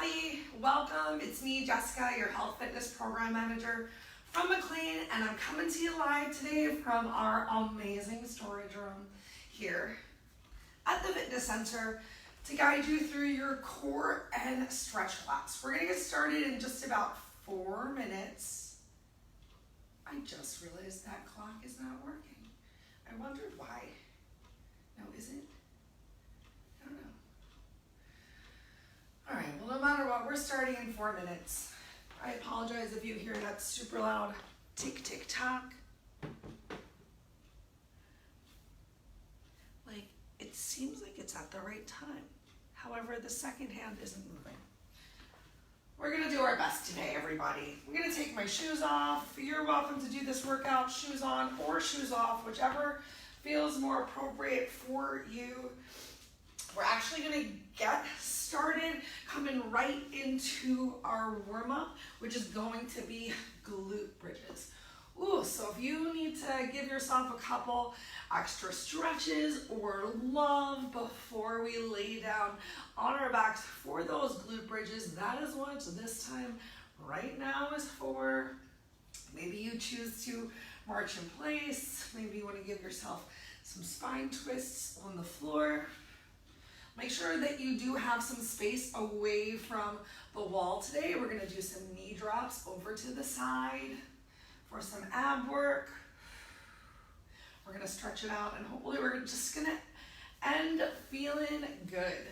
everybody, welcome. It's me, Jessica, your health fitness program manager from McLean, and I'm coming to you live today from our amazing storage room here at the fitness center to guide you through your core and stretch class. We're gonna get started in just about 4 minutes. I just realized that clock is not working. I wondered why. No, is it? I don't know. All right, well, no matter what, we're starting in 4 minutes. I apologize if you hear that super loud tick, tick, tock. Like, it seems like it's at the right time. However, the second hand isn't moving. We're gonna do our best today, everybody. I'm gonna take my shoes off. You're welcome to do this workout, shoes on or shoes off, whichever feels more appropriate for you. We're actually gonna get started coming right into our warm-up, which is going to be glute bridges. Ooh, so if you need to give yourself a couple extra stretches or love before we lay down on our backs for those glute bridges, that is what this time right now is for. Maybe you choose to march in place. Maybe you want to give yourself some spine twists on the floor. Make sure that you do have some space away from the wall today. We're gonna do some knee drops over to the side for some ab work. We're gonna stretch it out and hopefully we're just gonna end feeling good.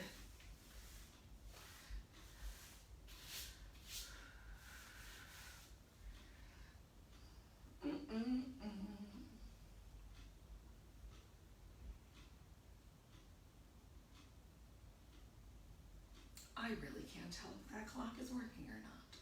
I really can't tell if that clock is working or not.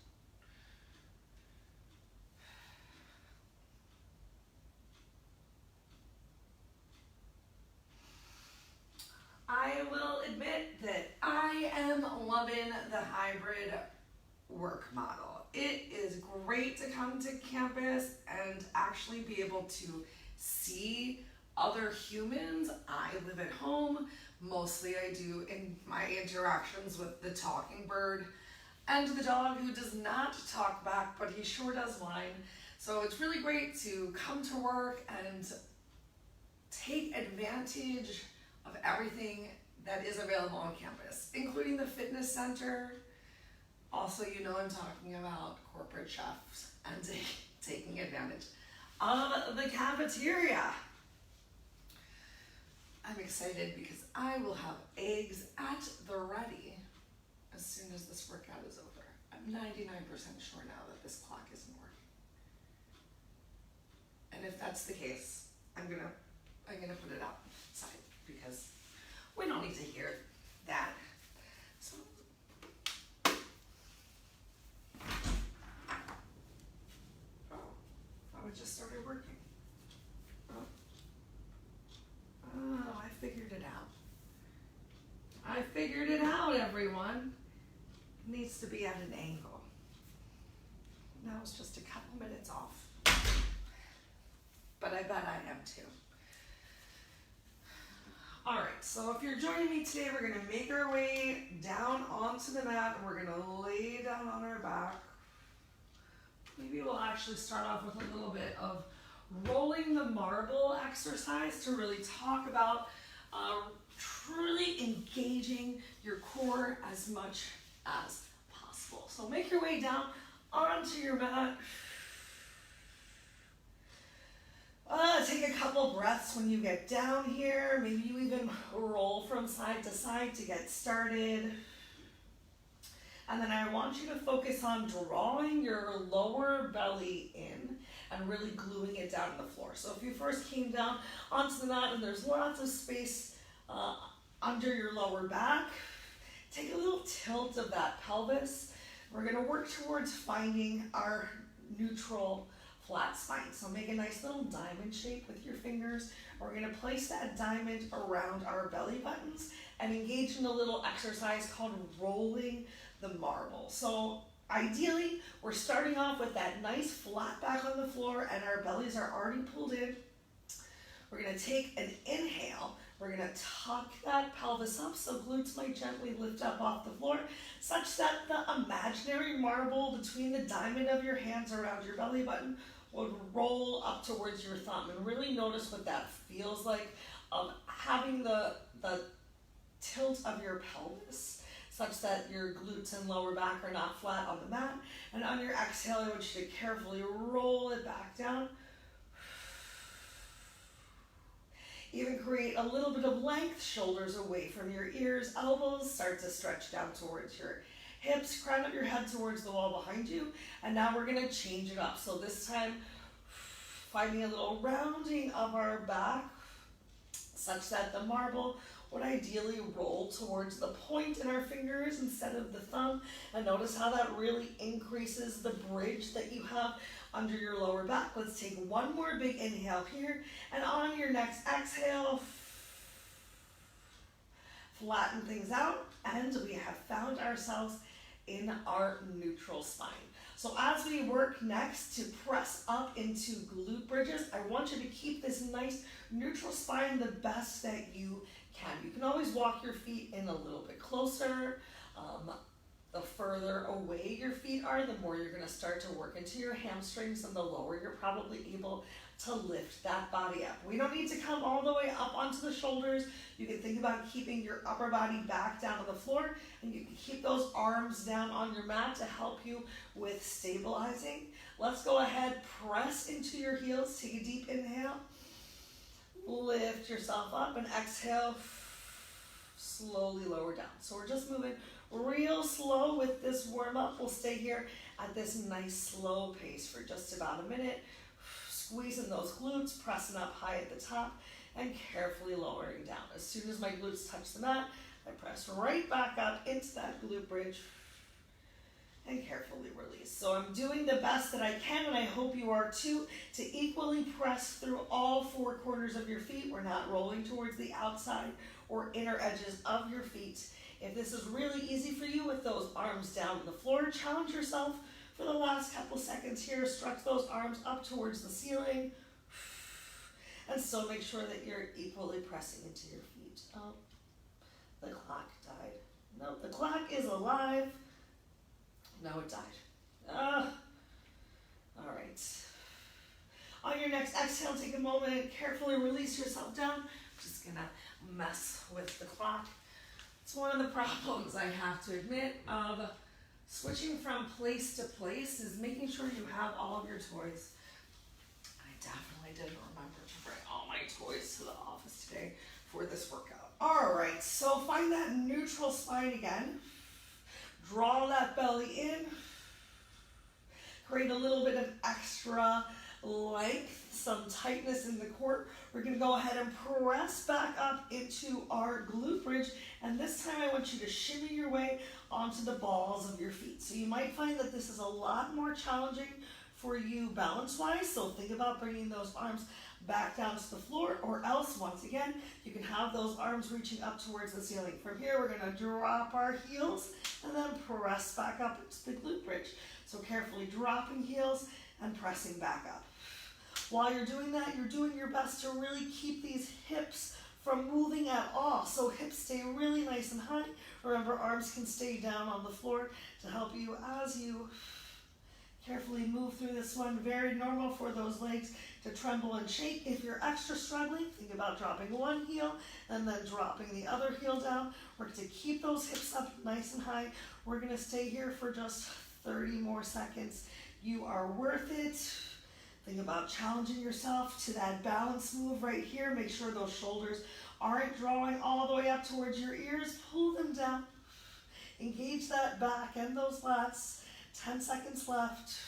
I will admit that I am loving the hybrid work model. It is great to come to campus and actually be able to see other humans. I live at home. Mostly I do in my interactions with the talking bird and the dog who does not talk back, but he sure does whine. So it's really great to come to work and take advantage of everything that is available on campus, including the fitness center. Also, you know I'm talking about corporate chefs and taking advantage of the cafeteria. I'm excited because I will have eggs at the ready as soon as this workout is over. I'm 99% sure now that this clock isn't working. And if that's the case, I'm gonna put it outside because we don't need to hear that. So it just started working. Oh, I figured it out. I figured it out, everyone. It needs to be at an angle. Now it's just a couple minutes off. But I bet I am too. All right, so if you're joining me today, we're gonna make our way down onto the mat and we're gonna lay down on our back. Maybe we'll actually start off with a little bit of rolling the marble exercise to really talk about truly engaging your core as much as possible. So make your way down onto your mat. Take a couple breaths when you get down here. Maybe you even roll from side to side to get started. And then I want you to focus on drawing your lower belly in and really gluing it down to the floor. So if you first came down onto the mat and there's lots of space under your lower back, take a little tilt of that pelvis. We're gonna work towards finding our neutral flat spine. So make a nice little diamond shape with your fingers. We're gonna place that diamond around our belly buttons and engage in a little exercise called rolling the marble. So ideally, we're starting off with that nice flat back on the floor and our bellies are already pulled in. We're gonna take an inhale, We're gonna tuck that pelvis up so glutes might gently lift up off the floor, such that the imaginary marble between the diamond of your hands around your belly button would roll up towards your thumb. And really notice what that feels like of having the tilt of your pelvis such that your glutes and lower back are not flat on the mat. And on your exhale, I want you to carefully roll it back down. Even create a little bit of length, shoulders away from your ears, elbows start to stretch down towards your hips, crown of your head towards the wall behind you. And now we're gonna change it up. So this time, finding a little rounding of our back, such that the marble would ideally roll towards the point in our fingers instead of the thumb. And notice how that really increases the bridge that you have under your lower back. Let's take one more big inhale here, and on your next exhale, flatten things out, and we have found ourselves in our neutral spine. So as we work next to press up into glute bridges, I want you to keep this nice neutral spine the best that you can. You can always walk your feet in a little bit closer. The further away your feet are, the more you're going to start to work into your hamstrings, and the lower you're probably able to lift that body up. We don't need to come all the way up onto the shoulders. You can think about keeping your upper body back down on the floor, and you can keep those arms down on your mat to help you with stabilizing. Let's go ahead, press into your heels, take a deep inhale, lift yourself up, and exhale, slowly lower down. So we're just moving real slow with this warm up. We'll stay here at this nice slow pace for just about a minute. Squeezing those glutes, pressing up high at the top, and carefully lowering down. As soon as my glutes touch the mat, I press right back up into that glute bridge and carefully release. So I'm doing the best that I can, and I hope you are too, to equally press through all four corners of your feet. We're not rolling towards the outside or inner edges of your feet. If this is really easy for you with those arms down on the floor, challenge yourself for the last couple seconds here. Stretch those arms up towards the ceiling, and still make sure that you're equally pressing into your feet. Oh, the clock died. No, the clock is alive. No, it died. All right. On your next exhale, take a moment and carefully release yourself down. I'm just gonna mess with the clock. It's one of the problems, I have to admit, of switching from place to place is making sure you have all of your toys. I definitely didn't remember to bring all my toys to the office today for this workout. All right, so find that neutral spine again. Draw that belly in. Create a little bit of extra length, some tightness in the core. We're going to go ahead and press back up into our glute bridge, and this time I want you to shimmy your way onto the balls of your feet. So you might find that this is a lot more challenging for you balance-wise, so think about bringing those arms back down to the floor, or else, once again, you can have those arms reaching up towards the ceiling. From here, we're going to drop our heels and then press back up into the glute bridge. So carefully dropping heels and pressing back up. While you're doing that, you're doing your best to really keep these hips from moving at all. So hips stay really nice and high. Remember, arms can stay down on the floor to help you as you carefully move through this one. Very normal for those legs to tremble and shake. If you're extra struggling, think about dropping one heel and then dropping the other heel down. We're going to keep those hips up nice and high. We're going to stay here for just 30 more seconds. You are worth it. Think about challenging yourself to that balance move right here. Make sure those shoulders aren't drawing all the way up towards your ears. Pull them down. Engage that back and those lats. 10 seconds left.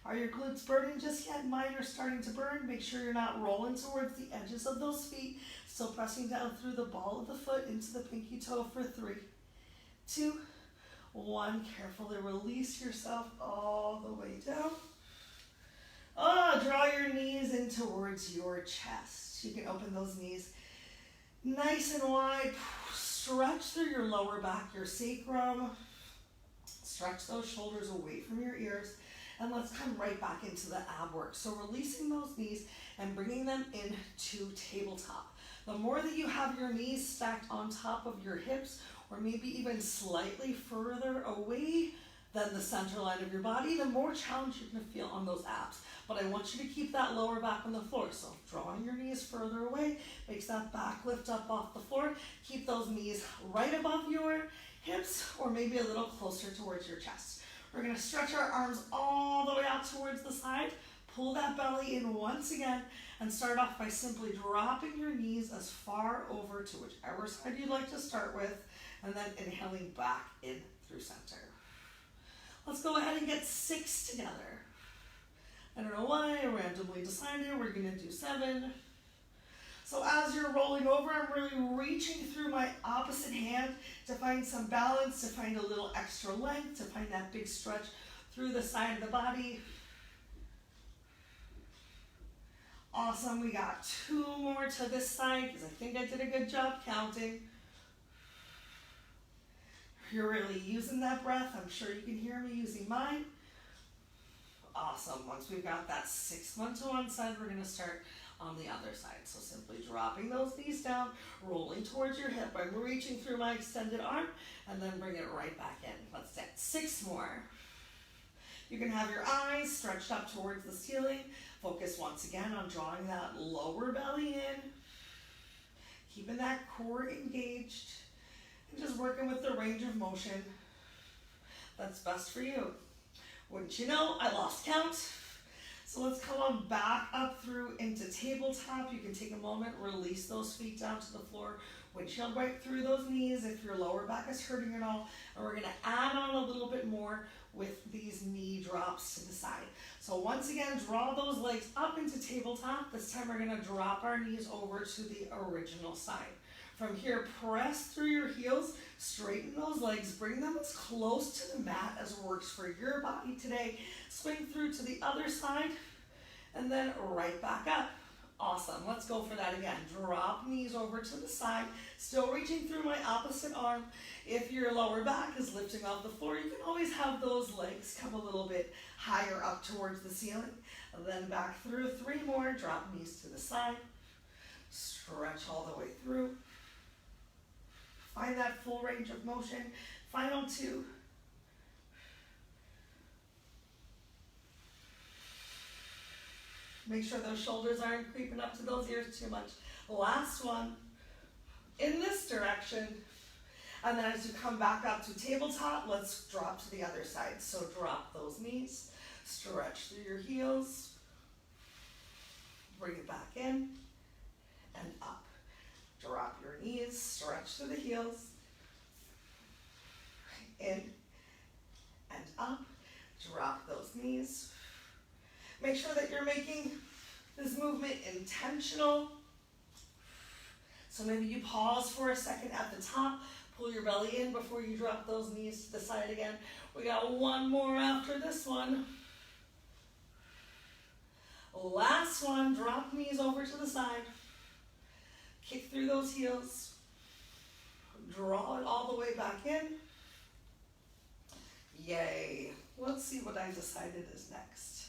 Are your glutes burning just yet? Mine are starting to burn. Make sure you're not rolling towards the edges of those feet. Still pressing down through the ball of the foot into the pinky toe for 3, 2, 1. Carefully release yourself all the way down. Draw your knees in towards your chest. You can open those knees nice and wide. Stretch through your lower back, your sacrum. Stretch those shoulders away from your ears. And let's come right back into the ab work. So releasing those knees and bringing them into tabletop. The more that you have your knees stacked on top of your hips, or maybe even slightly further away than the center line of your body, the more challenge you're going to feel on those abs. But I want you to keep that lower back on the floor. So drawing your knees further away makes that back lift up off the floor. Keep those knees right above your hips, or maybe a little closer towards your chest. We're going to stretch our arms all the way out towards the side. Pull that belly in once again, and start off by simply dropping your knees as far over to whichever side you'd like to start with, and then inhaling back in through center. Let's go ahead and get 6 together. I don't know why I randomly decided we're going to do 7. So as you're rolling over, I'm really reaching through my opposite hand to find some balance, to find a little extra length, to find that big stretch through the side of the body. Awesome, we got 2 more to this side because I think I did a good job counting. You're really using that breath. I'm sure you can hear me using mine. Awesome, once we've got that 6 one to one side, we're gonna start on the other side. So simply dropping those knees down, rolling towards your hip. I'm reaching through my extended arm, and then bring it right back in. Let's get 6 more. You can have your eyes stretched up towards the ceiling. Focus once again on drawing that lower belly in, keeping that core engaged, and just working with the range of motion that's best for you. Wouldn't you know, I lost count. So let's come on back up through into tabletop. You can take a moment, release those feet down to the floor, windshield right through those knees if your lower back is hurting at all. And we're gonna add on a little bit more with these knee drops to the side. So once again, draw those legs up into tabletop. This time we're gonna drop our knees over to the original side. From here, press through your heels, straighten those legs, bring them as close to the mat as works for your body today. Swing through to the other side, and then right back up. Awesome, let's go for that again. Drop knees over to the side, still reaching through my opposite arm. If your lower back is lifting off the floor, you can always have those legs come a little bit higher up towards the ceiling. And then back through, 3 more, drop knees to the side. Stretch all the way through. Find that full range of motion. Final 2. Make sure those shoulders aren't creeping up to those ears too much. Last one, in this direction. And then as you come back up to tabletop, let's drop to the other side. So drop those knees, stretch through your heels, bring it back in, and up. Drop your knees, stretch through the heels, in and up. Drop those knees. Make sure that you're making this movement intentional. So maybe you pause for a second at the top, pull your belly in before you drop those knees to the side again. We got 1 more after this one. Last one, drop knees over to the side. Kick through those heels. Draw it all the way back in. Yay. Let's see what I decided is next.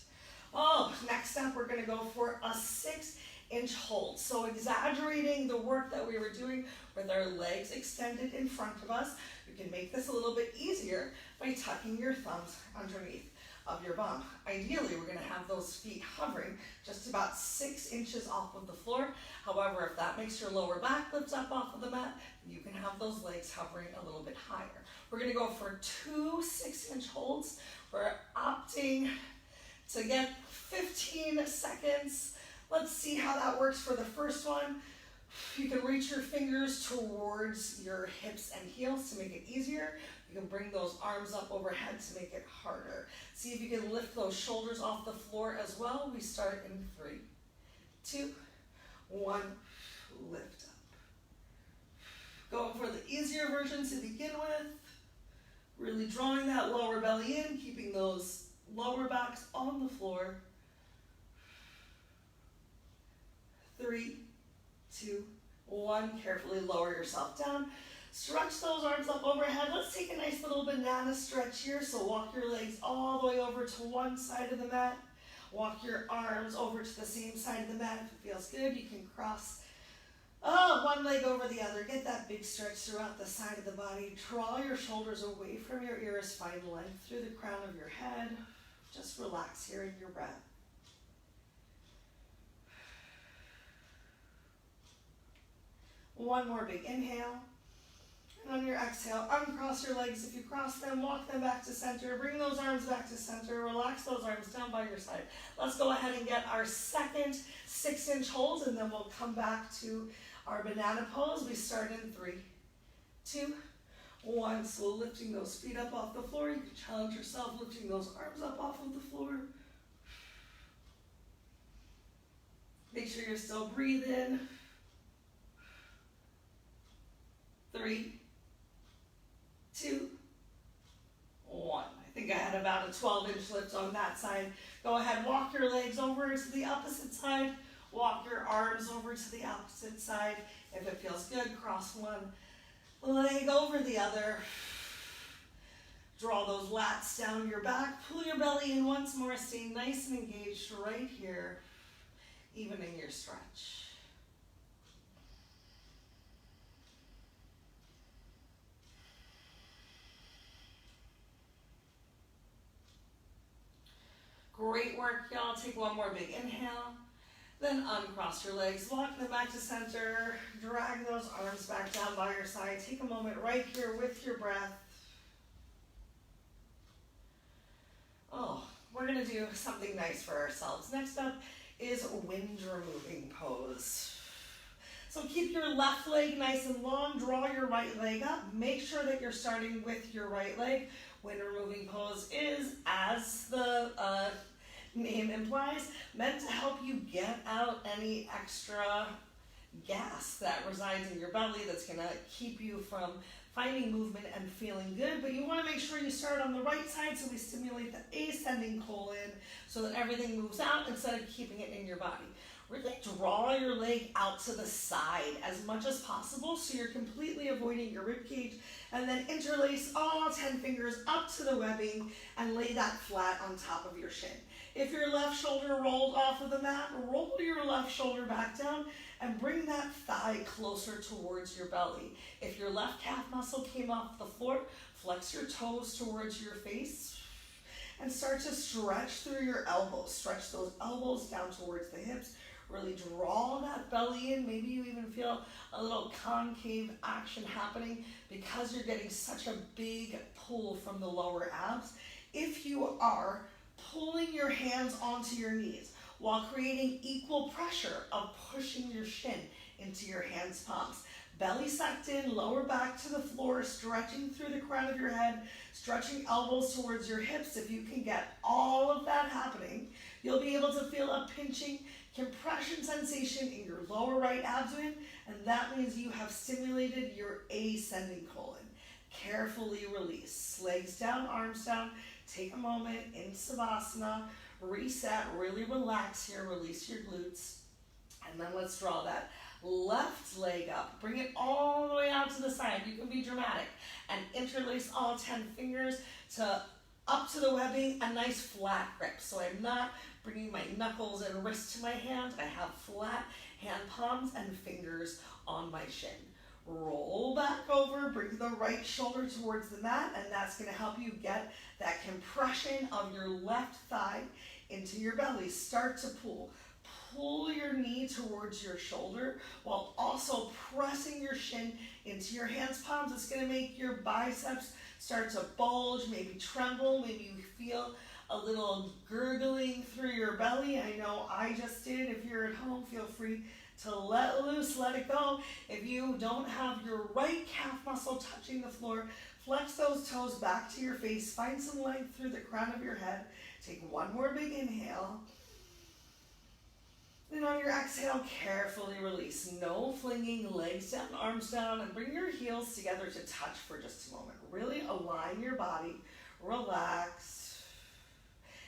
Oh, next up we're gonna go for a 6-inch hold. So exaggerating the work that we were doing with our legs extended in front of us, you can make this a little bit easier by tucking your thumbs underneath of your bum. Ideally, we're gonna have those feet hovering just about 6 inches off of the floor. However, if that makes your lower back lift up off of the mat, you can have those legs hovering a little bit higher. We're gonna go for 2 6-inch holds. We're opting to get 15 seconds. Let's see how that works for the first one. You can reach your fingers towards your hips and heels to make it easier. You can bring those arms up overhead to make it harder. See if you can lift those shoulders off the floor as well. We start in 3, 2, 1, lift up. Going for the easier version to begin with. Really drawing that lower belly in, keeping those lower backs on the floor. 3, 2, 1. Carefully lower yourself down. Stretch those arms up overhead. Let's take a nice little banana stretch here. So walk your legs all the way over to one side of the mat. Walk your arms over to the same side of the mat. If it feels good, you can cross One leg over the other. Get that big stretch throughout the side of the body. Draw your shoulders away from your ears. Find length through the crown of your head. Just relax here in your breath. One more big inhale. And on your exhale, uncross your legs. If you cross them, walk them back to center. Bring those arms back to center. Relax those arms down by your side. Let's go ahead and get our second 6-inch hold, and then we'll come back to our banana pose. We start in 3, 2, 1. So lifting those feet up off the floor. You can challenge yourself lifting those arms up off of the floor. Make sure you're still breathing. 3, 2, 1. I think I had about a 12-inch lift on that side. Go ahead, walk your legs over to the opposite side. Walk your arms over to the opposite side. If it feels good, cross one leg over the other. Draw those lats down your back. Pull your belly in once more. Stay nice and engaged right here, even in your stretch. Great work, y'all. Take one more big inhale. Then uncross your legs, walk them back to center. Drag those arms back down by your side. Take a moment right here with your breath. Oh, we're gonna do something nice for ourselves. Next up is wind removing pose. So keep your left leg nice and long. Draw your right leg up. Make sure that you're starting with your right leg. Wind removing pose is, as the name implies, meant to help you get out any extra gas that resides in your belly that's going to keep you from finding movement and feeling good. But you want to make sure you start on the right side so we stimulate the ascending colon so that everything moves out instead of keeping it in your body. Really draw your leg out to the side as much as possible so you're completely avoiding your rib cage, and then interlace all 10 fingers up to the webbing and lay that flat on top of your shin. If your left shoulder rolled off of the mat, roll your left shoulder back down and bring that thigh closer towards your belly. If your left calf muscle came off the floor, flex your toes towards your face and start to stretch through your elbows. Stretch those elbows down towards the hips. Really draw that belly in. Maybe you even feel a little concave action happening because you're getting such a big pull from the lower abs. If you are pulling your hands onto your knees while creating equal pressure of pushing your shin into your hands' palms. Belly sucked in, lower back to the floor, stretching through the crown of your head, stretching elbows towards your hips. If you can get all of that happening, you'll be able to feel a pinching compression sensation in your lower right abdomen, and that means you have stimulated your ascending colon. Carefully release. Legs down, arms down. Take a moment in Savasana. Reset, really relax here. Release your glutes. And then let's draw that left leg up. Bring it all the way out to the side. You can be dramatic. And interlace all 10 fingers to up to the webbing, a nice flat grip. So I'm not bringing my knuckles and wrist to my hand. I have flat hand palms and fingers on my shin. Roll back over, bring the right shoulder towards the mat, and that's going to help you get that compression of your left thigh into your belly. Start to pull. Pull your knee towards your shoulder while also pressing your shin into your hands' palms. It's going to make your biceps start to bulge, maybe tremble, maybe you feel a little gurgling through your belly. I know I just did. If you're at home, feel free to let loose, let it go. If you don't have your right calf muscle touching the floor, flex those toes back to your face. Find some length through the crown of your head. Take one more big inhale. Then on your exhale, carefully release. No flinging, legs down, arms down, and bring your heels together to touch for just a moment. Really align your body, relax,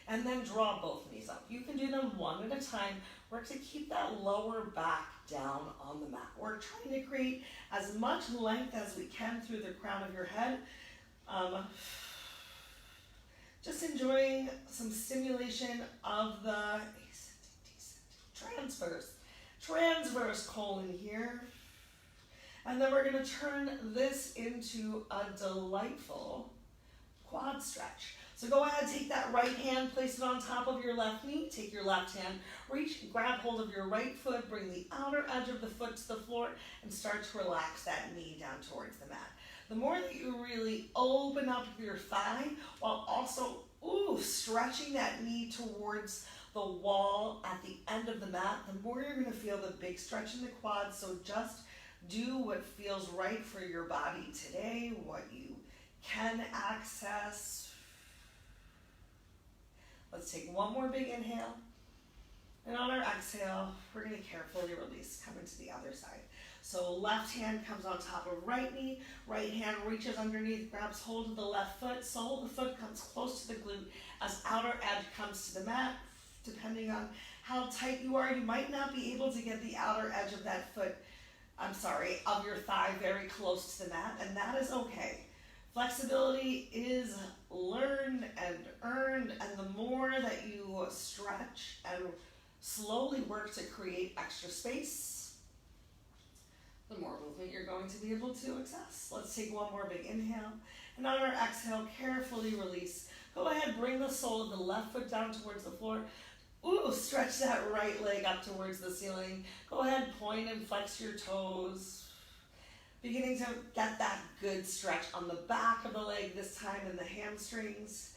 and then draw both knees up. You can do them one at a time. Work to keep that lower back down on the mat. We're trying to create as much length as we can through the crown of your head. Just enjoying some stimulation of the transverse colon here. And then we're gonna turn this into a delightful quad stretch. So go ahead, take that right hand, place it on top of your left knee, take your left hand, reach, grab hold of your right foot, bring the outer edge of the foot to the floor, and start to relax that knee down towards the mat. The more that you really open up your thigh, while also, stretching that knee towards the wall at the end of the mat, the more you're gonna feel the big stretch in the quads. So just do what feels right for your body today, what you can access. Let's take one more big inhale. And on our exhale, we're gonna carefully release, coming to the other side. So left hand comes on top of right knee, right hand reaches underneath, grabs hold of the left foot, sole of the foot comes close to the glute as outer edge comes to the mat. Depending on how tight you are, you might not be able to get the outer edge of that foot, of your thigh very close to the mat, and that is okay. Flexibility is learned and earned, and the more that you stretch and slowly work to create extra space, the more movement you're going to be able to access. Let's take one more big inhale, and on our exhale, carefully release. Go ahead, bring the sole of the left foot down towards the floor. Stretch that right leg up towards the ceiling. Go ahead, point and flex your toes. Beginning to get that good stretch on the back of the leg, this time in the hamstrings.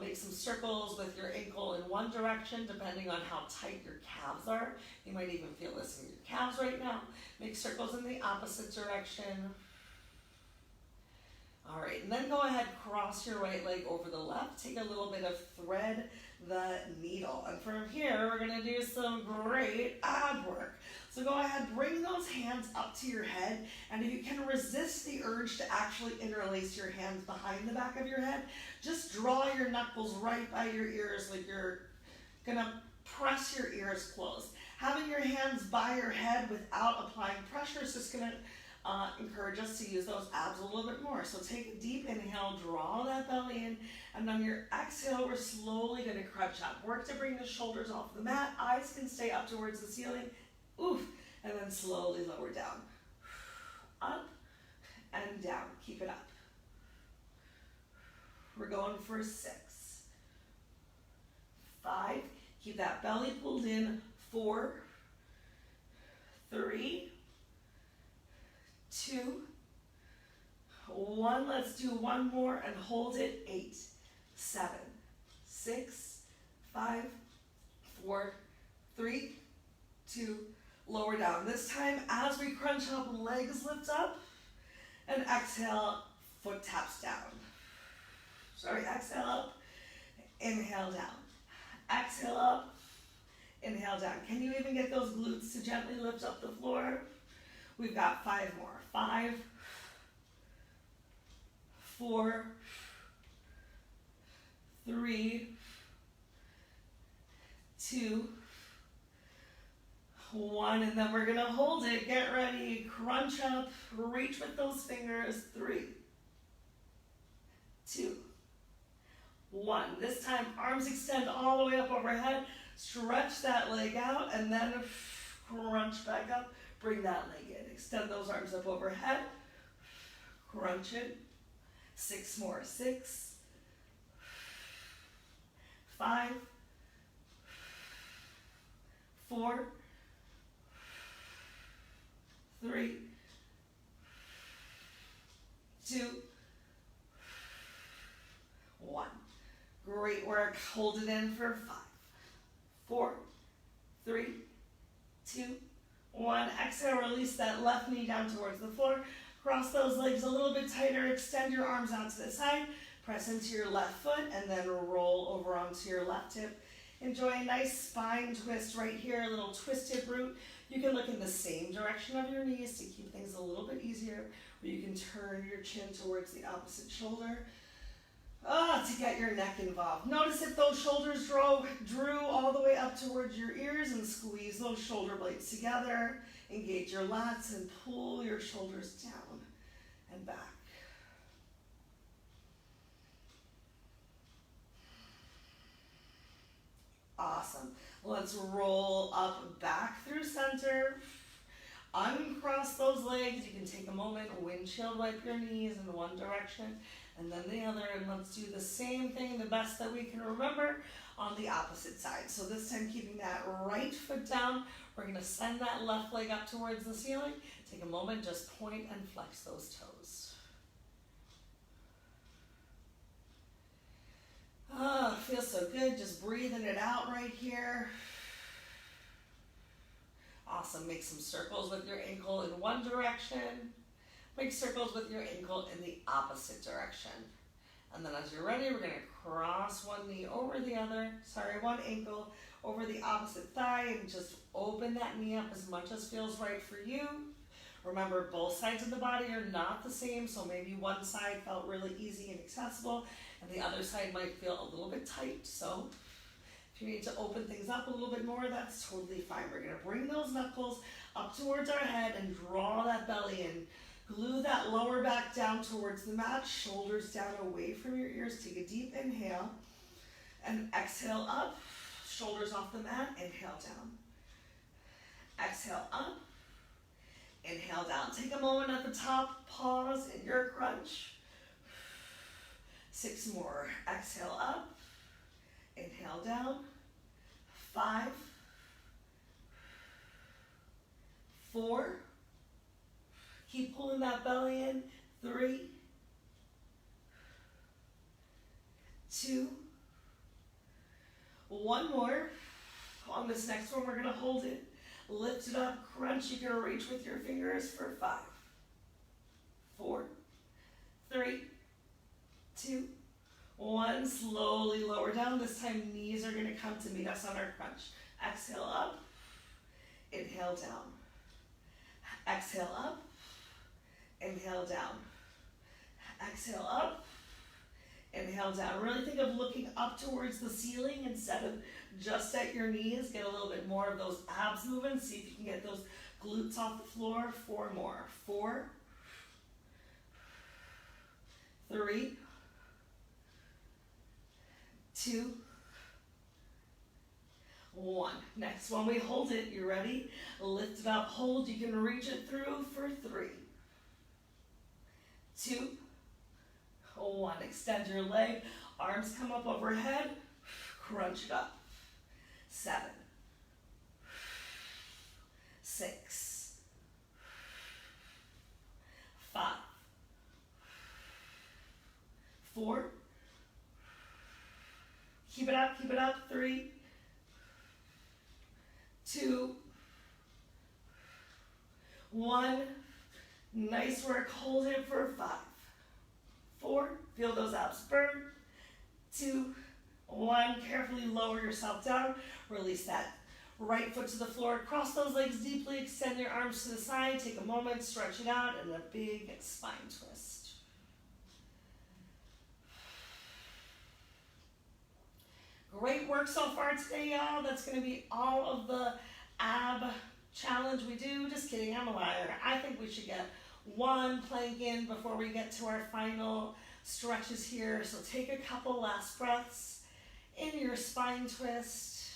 Make some circles with your ankle in one direction, depending on how tight your calves are. You might even feel this in your calves right now. Make circles in the opposite direction. All right, and then go ahead, cross your right leg over the left. Take a little bit of thread the needle. And from here, we're gonna do some great ab work. So go ahead, bring those hands up to your head, and if you can resist the urge to actually interlace your hands behind the back of your head, just draw your knuckles right by your ears like you're gonna press your ears closed. Having your hands by your head without applying pressure is just gonna encourage us to use those abs a little bit more. So take a deep inhale, draw that belly in, and on your exhale, we're slowly gonna crunch up. Work to bring the shoulders off the mat, eyes can stay up towards the ceiling, and then slowly lower down. Up and down, keep it up. We're going for 6, 5, keep that belly pulled in, 4, 3, 2, 1. Let's do one more and hold it. 8, 7, 6, 5, 4, 3, 2, lower down. This time, as we crunch up, legs lift up, and exhale, foot taps down. Exhale up, inhale down. Exhale up, inhale down. Can you even get those glutes to gently lift up the floor? We've got 5 more. 5, 4, 3, 2, 1, and then we're gonna hold it. Get ready, crunch up, reach with those fingers. 3, 2, 1. This time, arms extend all the way up overhead. Stretch that leg out, and then crunch back up. Bring that leg in. Extend those arms up overhead. Crunch it. 6 more. 6, 5, 4, 3, 2, 1. Great work. Hold it in for 5, 4, 3, 2, 1. Exhale, release that left knee down towards the floor. Cross those legs a little bit tighter. Extend your arms out to the side. Press into your left foot and then roll over onto your left hip. Enjoy a nice spine twist right here, a little twisted root. You can look in the same direction of your knees to keep things a little bit easier, or you can turn your chin towards the opposite shoulder. To get your neck involved. Notice if those shoulders drew all the way up towards your ears, and squeeze those shoulder blades together. Engage your lats and pull your shoulders down and back. Awesome. Let's roll up back through center. Uncross those legs. You can take a moment, windshield wipe your knees in one direction and then the other, and let's do the same thing the best that we can remember on the opposite side. So this time keeping that right foot down, we're gonna send that left leg up towards the ceiling. Take a moment, just point and flex those toes. Oh, feels so good, just breathing it out right here. Awesome, make some circles with your ankle in one direction. Make circles with your ankle in the opposite direction. And then as you're ready, we're gonna cross one knee over the other, one ankle over the opposite thigh, and just open that knee up as much as feels right for you. Remember, both sides of the body are not the same, so maybe one side felt really easy and accessible, and the other side might feel a little bit tight. So if you need to open things up a little bit more, that's totally fine. We're gonna bring those knuckles up towards our head and draw that belly in. Glue that lower back down towards the mat, shoulders down away from your ears. Take a deep inhale and exhale up, shoulders off the mat, inhale down. Exhale up, inhale down. Take a moment at the top, pause in your crunch. 6 more. Exhale up, inhale down. 5, 4, keep pulling that belly in. 3, 2, 1 more. On this next one, we're gonna hold it, lift it up, crunch. You're gonna reach with your fingers for 5, 4, 3, 2, 1. Slowly lower down. This time, knees are gonna come to meet us on our crunch. Exhale up, inhale down. Exhale up, inhale down. Exhale up, inhale down. Really think of looking up towards the ceiling instead of just at your knees. Get a little bit more of those abs moving. See if you can get those glutes off the floor. 4 more. 4, 3, 2, 1. Next one, we hold it. You ready? Lift it up, hold. You can reach it through for 3, 2, 1. Extend your leg. Arms come up overhead. Crunch it up. 7, 6, 5, 4. Keep it up, keep it up. 3, 2, 1. Nice work. Hold it for 5, 4. Feel those abs burn. 2, 1. Carefully lower yourself down. Release that right foot to the floor. Cross those legs deeply. Extend your arms to the side. Take a moment, stretch it out, and a big spine twist. Great work so far today, y'all. That's going to be all of the ab challenge we do. Just kidding, I'm a liar. I think we should get 1 plank in before we get to our final stretches here. So take a couple last breaths in your spine twist.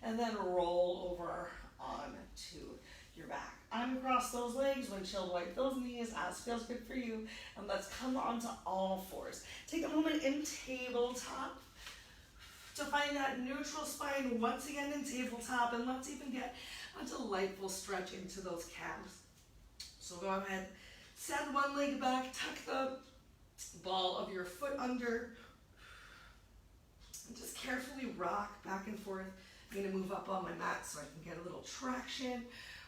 And then roll over onto your back. Uncross those legs, windshield wipe those knees as feels good for you. And let's come onto all 4s. Take a moment in tabletop to find that neutral spine once again in tabletop. And let's even get a delightful stretch into those calves. So go ahead, send one leg back, tuck the ball of your foot under, and just carefully rock back and forth. I'm gonna move up on my mat so I can get a little traction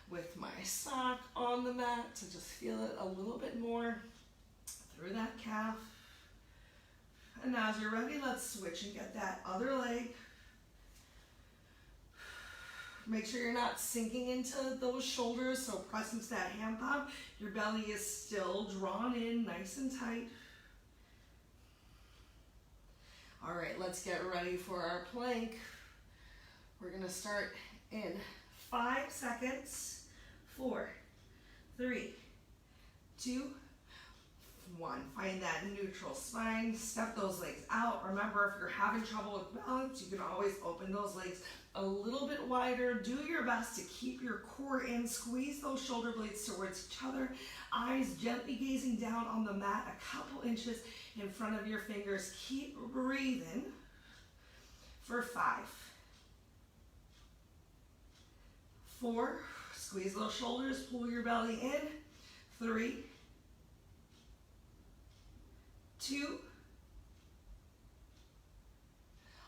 with my sock on the mat to just feel it a little bit more through that calf. And now as you're ready, let's switch and get that other leg. Make sure you're not sinking into those shoulders, so press into that hand palm. Your belly is still drawn in nice and tight. All right, let's get ready for our plank. We're gonna start in 5 seconds. 4, 3, 2, 1. Find that neutral spine, step those legs out. Remember, if you're having trouble with balance, you can always open those legs a little bit wider. Do your best to keep your core in, squeeze those shoulder blades towards each other, eyes gently gazing down on the mat a couple inches in front of your fingers. Keep breathing for 5, 4, squeeze those shoulders, pull your belly in, 3, 2,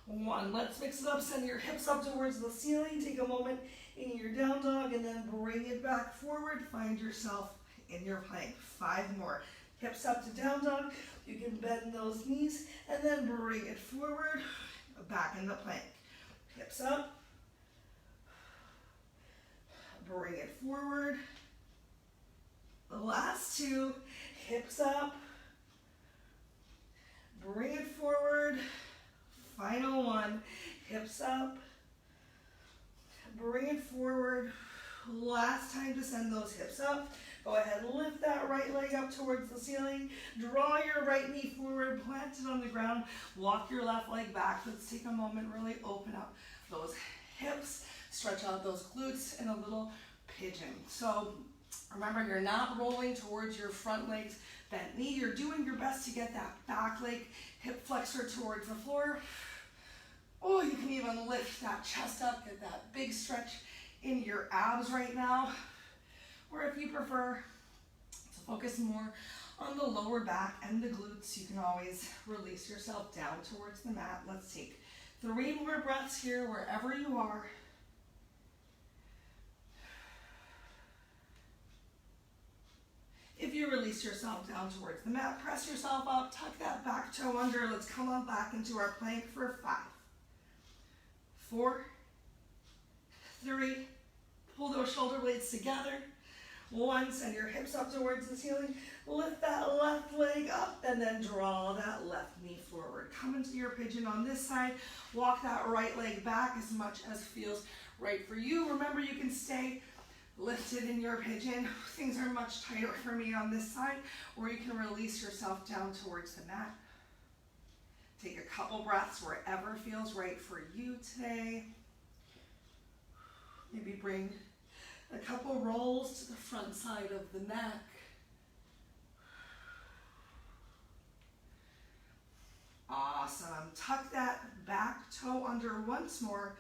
1. Let's mix it up. Send your hips up towards the ceiling. Take a moment in your down dog and then bring it back forward. Find yourself in your plank. 5 more. Hips up to down dog. You can bend those knees and then bring it forward. Back in the plank. Hips up. Bring it forward. The last 2. Hips up. Bring it forward. Final 1. Hips up. Bring it forward. Last time to send those hips up. Go ahead, lift that right leg up towards the ceiling. Draw your right knee forward, plant it on the ground. Walk your left leg back. Let's take a moment, really open up those hips. Stretch out those glutes in a little pigeon. So remember, you're not rolling towards your front legs bent knee. You're doing your best to get that back leg hip flexor towards the floor. Oh, you can even lift that chest up, get that big stretch in your abs right now. Or if you prefer to focus more on the lower back and the glutes, you can always release yourself down towards the mat. Let's take 3 more breaths here wherever you are. If you release yourself down towards the mat, press yourself up, tuck that back toe under. Let's come on back into our plank for 5, 4, 3, pull those shoulder blades together. 1, send your hips up towards the ceiling. Lift that left leg up and then draw that left knee forward. Come into your pigeon on this side. Walk that right leg back as much as feels right for you. Remember, you can stay lifted in your pigeon. Things are much tighter for me on this side, or you can release yourself down towards the mat. Take a couple breaths wherever feels right for you today. Maybe bring a couple rolls to the front side of the neck. Awesome. Tuck that back toe under once more.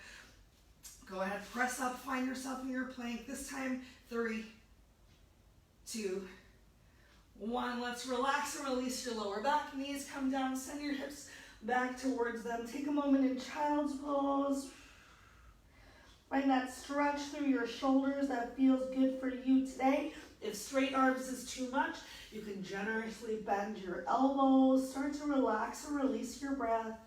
Go ahead, press up, find yourself in your plank. This time, 3, 2, 1. Let's relax and release your lower back. Knees come down, send your hips back towards them. Take a moment in child's pose. Find that stretch through your shoulders that feels good for you today. If straight arms is too much, you can generously bend your elbows. Start to relax and release your breath.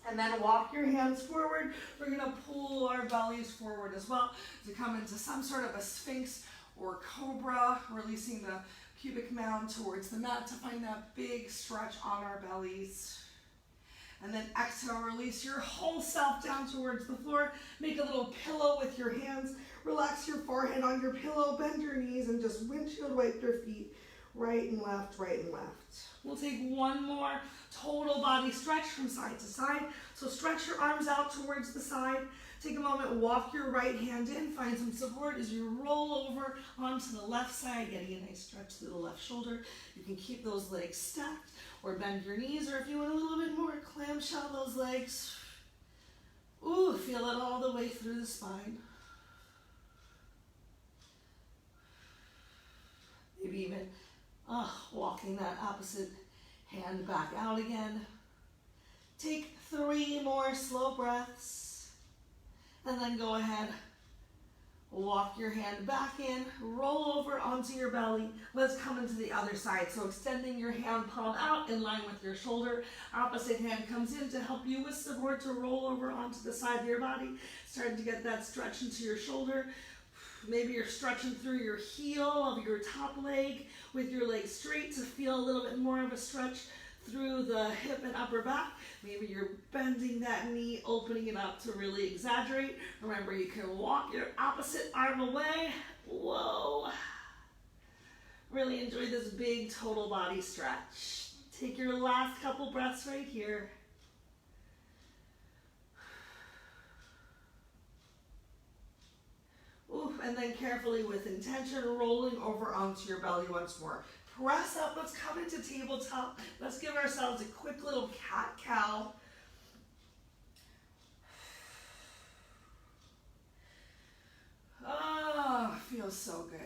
And then walk your hands forward. We're going to pull our bellies forward as well to come into some sort of a sphinx or cobra, releasing the pubic mound towards the mat to find that big stretch on our bellies. And then exhale, release your whole self down towards the floor. Make a little pillow with your hands. Relax your forehead on your pillow, bend your knees, and just windshield wipe your feet right and left, right and left. We'll take 1 more total body stretch from side to side. So stretch your arms out towards the side. Take a moment, walk your right hand in, find some support as you roll over onto the left side, getting a nice stretch through the left shoulder. You can keep those legs stacked or bend your knees, or if you want a little bit more, clamshell those legs. Ooh, feel it all the way through the spine. Maybe even walking that opposite hand back out again. Take 3 more slow breaths. And then go ahead, walk your hand back in, roll over onto your belly. Let's come into the other side. So extending your hand palm out in line with your shoulder. Opposite hand comes in to help you with support to roll over onto the side of your body. Starting to get that stretch into your shoulder. Maybe you're stretching through your heel of your top leg with your leg straight to feel a little bit more of a stretch through the hip and upper back. Maybe you're bending that knee, opening it up to really exaggerate. Remember, you can walk your opposite arm away. Whoa. Really enjoy this big total body stretch. Take your last couple breaths right here. Ooh, and then carefully, with intention, rolling over onto your belly once more. Press up, let's come into tabletop. Let's give ourselves a quick little cat-cow. Oh, feels so good.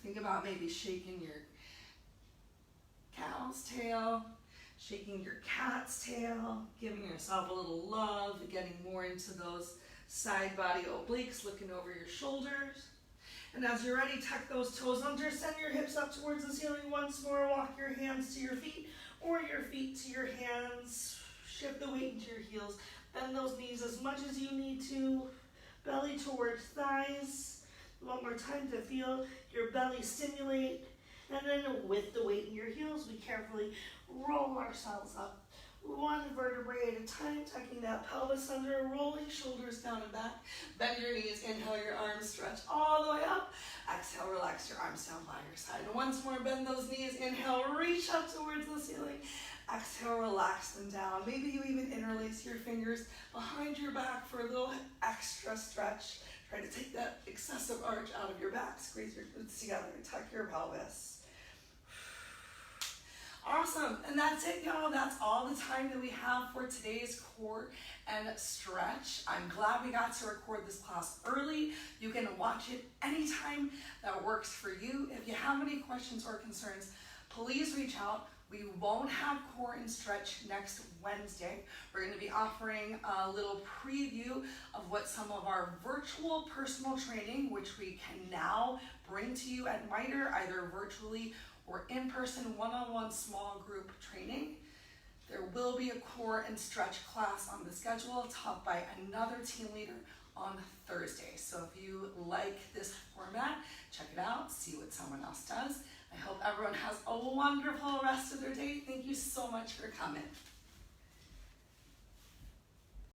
Think about maybe shaking your cow's tail, shaking your cat's tail, giving yourself a little love, getting more into those side body obliques, looking over your shoulders. And as you're ready, tuck those toes under, send your hips up towards the ceiling once more, walk your hands to your feet or your feet to your hands. Shift the weight into your heels, bend those knees as much as you need to, belly towards thighs. One more time to feel your belly stimulate. And then with the weight in your heels, we carefully roll ourselves up. One vertebrae at a time, tucking that pelvis under, rolling shoulders down and back. Bend your knees, inhale, your arms stretch all the way up. Exhale, relax your arms down by your side. Once more, bend those knees, inhale, reach up towards the ceiling. Exhale, relax them down. Maybe you even interlace your fingers behind your back for a little extra stretch. Try to take that excessive arch out of your back. Squeeze your glutes together, tuck your pelvis. Awesome, and that's it, y'all. That's all the time that we have for today's core and stretch. I'm glad we got to record this class early. You can watch it anytime that works for you. If you have any questions or concerns, please reach out. We won't have core and stretch next Wednesday. We're going to be offering a little preview of what some of our virtual personal training, which we can now bring to you at MITRE, either virtually or in-person one-on-one small group training. There will be a core and stretch class on the schedule taught by another team leader on Thursday. So if you like this format, check it out, see what someone else does. I hope everyone has a wonderful rest of their day. Thank you so much for coming.